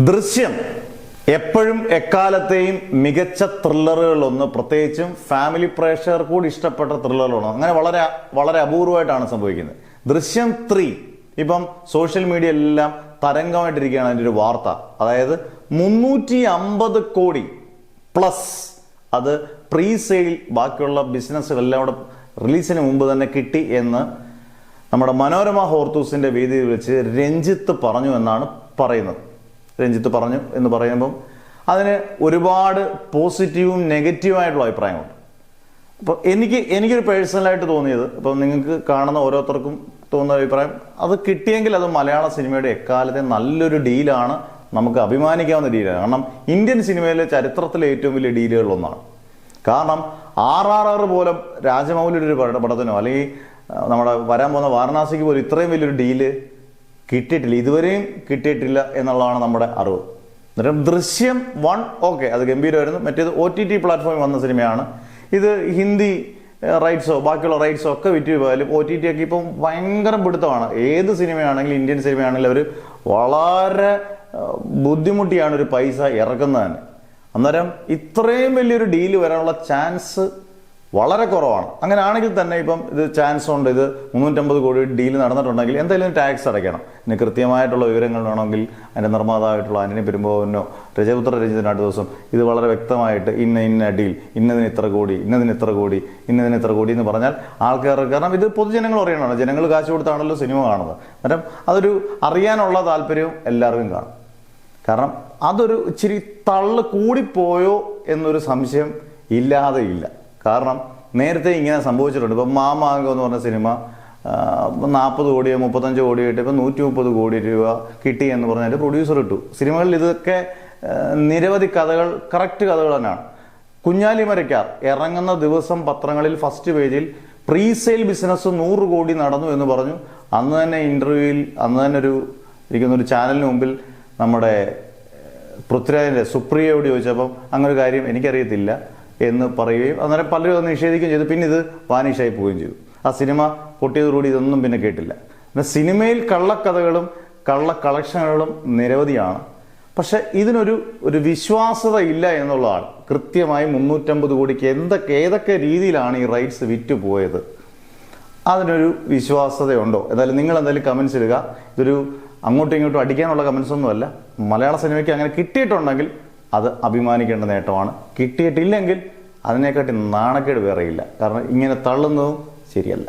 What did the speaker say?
ദൃശ്യം എപ്പോഴും എക്കാലത്തെയും മികച്ച ത്രില്ലറുകളൊന്ന്, പ്രത്യേകിച്ചും ഫാമിലി പ്രേക്ഷകർ കൂടി ഇഷ്ടപ്പെട്ട ത്രില്ലറുകളാണ്. അങ്ങനെ വളരെ വളരെ അപൂർവമായിട്ടാണ് സംഭവിക്കുന്നത്. ദൃശ്യം 3 ഇപ്പം സോഷ്യൽ മീഡിയ എല്ലാം തരംഗമായിട്ടിരിക്കുകയാണ് അതിൻ്റെ ഒരു വാർത്ത. അതായത് 350 കോടി പ്ലസ് അത് പ്രീ സെയിൽ ബാക്കിയുള്ള ബിസിനസ്സുകളെല്ലാം കൂടെ റിലീസിന് മുമ്പ് തന്നെ കിട്ടി എന്ന് നമ്മുടെ മനോരമ ഹോർത്തൂസിന്റെ വേദിയിൽ വെച്ച് രഞ്ജിത്ത് പറഞ്ഞു എന്നാണ് പറയുന്നത്. രഞ്ജിത്ത് പറഞ്ഞു എന്ന് പറയുമ്പം അതിന് ഒരുപാട് പോസിറ്റീവും നെഗറ്റീവായിട്ടുള്ള അഭിപ്രായങ്ങളുണ്ട്. അപ്പോൾ എനിക്കൊരു പേഴ്സണലായിട്ട് തോന്നിയത്, ഇപ്പം നിങ്ങൾക്ക് കാണുന്ന ഓരോരുത്തർക്കും തോന്നുന്ന അഭിപ്രായം, അത് കിട്ടിയെങ്കിൽ അത് മലയാള സിനിമയുടെ എക്കാലത്തെ നല്ലൊരു ഡീലാണ്, നമുക്ക് അഭിമാനിക്കാവുന്ന ഡീലാണ്. കാരണം ഇന്ത്യൻ സിനിമയിലെ ചരിത്രത്തിലെ ഏറ്റവും വലിയ ഡീലുകളിലൊന്നാണ്. കാരണം RRR പോലെ രാജമൗലിയുടെ ഒരു പടത്തിനോ അല്ലെങ്കിൽ നമ്മുടെ വരാൻ പോകുന്ന വാരണാസിക്ക് പോലും ഇത്രയും വലിയൊരു ഡീല് കിട്ടിയിട്ടില്ല, ഇതുവരെയും കിട്ടിയിട്ടില്ല എന്നുള്ളതാണ് നമ്മുടെ അറിവ്. അന്നേരം ദൃശ്യം 1 ഓക്കെ, അത് ഗംഭീരമായിരുന്നു. മറ്റേത് OTT പ്ലാറ്റ്ഫോമിൽ വന്ന സിനിമയാണ്. ഇത് ഹിന്ദി റൈറ്റ്സോ ബാക്കിയുള്ള റൈറ്റ്സോ ഒക്കെ വിറ്റ് പോയാലും OTT ഒക്കെ ഇപ്പം ഭയങ്കര പിടുത്തമാണ്. ഏത് സിനിമയാണെങ്കിലും ഇന്ത്യൻ സിനിമയാണെങ്കിലും അവർ വളരെ ബുദ്ധിമുട്ടിയാണ് ഒരു പൈസ ഇറക്കുന്നത് തന്നെ. അന്നേരം ഇത്രയും വലിയൊരു ഡീല് വരാനുള്ള ചാൻസ് വളരെ കുറവാണ്. അങ്ങനെ ആണെങ്കിൽ തന്നെ ഇപ്പം ഇത് ചാൻസ് ഉണ്ട്, ഇത് 350 കോടി ഡീല് നടന്നിട്ടുണ്ടെങ്കിൽ എന്തായാലും ടാക്സ് അടയ്ക്കണം. ഇനി കൃത്യമായിട്ടുള്ള വിവരങ്ങൾ വേണമെങ്കിൽ അതിൻ്റെ നിർമ്മാതാവായിട്ടുള്ള ആന്റണി പെരുമ്പാവൂരിനോ രജപുത്ര രഞ്ജിത്തിനോ അടുത്ത ദിവസം ഇത് വളരെ വ്യക്തമായിട്ട് ഇന്ന ഡീൽ, ഇന്നതിന് ഇത്ര കോടി, ഇന്നതിന് ഇത്ര കോടി, ഇന്നതിന് ഇത്ര കോടി എന്ന് പറഞ്ഞാൽ ആൾക്കാർ, കാരണം ഇത് പൊതുജനങ്ങൾ അറിയണമാണ്, ജനങ്ങൾ കാശ് കൊടുത്താണല്ലോ സിനിമ കാണുന്നത്. അന്നേരം അതൊരു അറിയാനുള്ള താല്പര്യവും എല്ലാവർക്കും കാണും. കാരണം അതൊരു ഇച്ചിരി തള്ളു കൂടിപ്പോയോ എന്നൊരു സംശയം ഇല്ലാതെ ഇല്ല. കാരണം നേരത്തെ ഇങ്ങനെ സംഭവിച്ചിട്ടുണ്ട്. ഇപ്പം മാമാങ്കം എന്ന് പറഞ്ഞ സിനിമ 40 കോടിയോ 35 കോടിയോ ഇട്ട് ഇപ്പം 130 കോടി രൂപ കിട്ടി എന്ന് പറഞ്ഞാൽ പ്രൊഡ്യൂസർ ഇട്ടു. സിനിമകളിൽ ഇതൊക്കെ നിരവധി കഥകൾ, കറക്റ്റ് കഥകൾ തന്നെയാണ്. കുഞ്ഞാലി മരക്കാർ ഇറങ്ങുന്ന ദിവസം പത്രങ്ങളിൽ ഫസ്റ്റ് പേജിൽ പ്രീ സെയിൽ ബിസിനസ് 100 കോടി നടന്നു എന്ന് പറഞ്ഞു. അന്ന് തന്നെ ഇന്റർവ്യൂവിൽ, അന്ന് തന്നെ ഇരിക്കുന്നൊരു ചാനലിന് മുമ്പിൽ നമ്മുടെ പൃഥ്വിരാജിന്റെ സുപ്രിയയോട് ചോദിച്ചപ്പം അങ്ങനെ ഒരു കാര്യം എനിക്കറിയത്തില്ല എന്ന് പറയുകയും അന്നേരം പലരും അത് നിഷേധിക്കുകയും ചെയ്തു. പിന്നെ ഇത് വാനിഷായി പോവുകയും ചെയ്തു. ആ സിനിമ പൊട്ടിയതോടുകൂടി ഇതൊന്നും പിന്നെ കേട്ടില്ല. പിന്നെ സിനിമയിൽ കള്ളക്കഥകളും കള്ള കളക്ഷനുകളും നിരവധിയാണ്. പക്ഷെ ഇതിനൊരു വിശ്വാസത ഇല്ല എന്നുള്ളതാണ്. കൃത്യമായി 350 കോടിക്ക് ഏതൊക്കെ രീതിയിലാണ് ഈ റൈറ്റ്സ് വിറ്റ് പോയത്, അതിനൊരു വിശ്വാസതയുണ്ടോ? എന്തായാലും നിങ്ങൾ എന്തായാലും കമൻസ് ഇടുക. ഇതൊരു അങ്ങോട്ടും ഇങ്ങോട്ടും അടിക്കാനുള്ള കമൻസ് ഒന്നുമല്ല. മലയാള സിനിമയ്ക്ക് അങ്ങനെ കിട്ടിയിട്ടുണ്ടെങ്കിൽ അത് അഭിമാനിക്കേണ്ട നേട്ടമാണ്. കിട്ടിയിട്ടില്ലെങ്കിൽ അതിനെക്കാട്ടി നാണക്കേട് വേറെയില്ല. കാരണം ഇങ്ങനെ തള്ളുന്നതും ശരിയല്ല.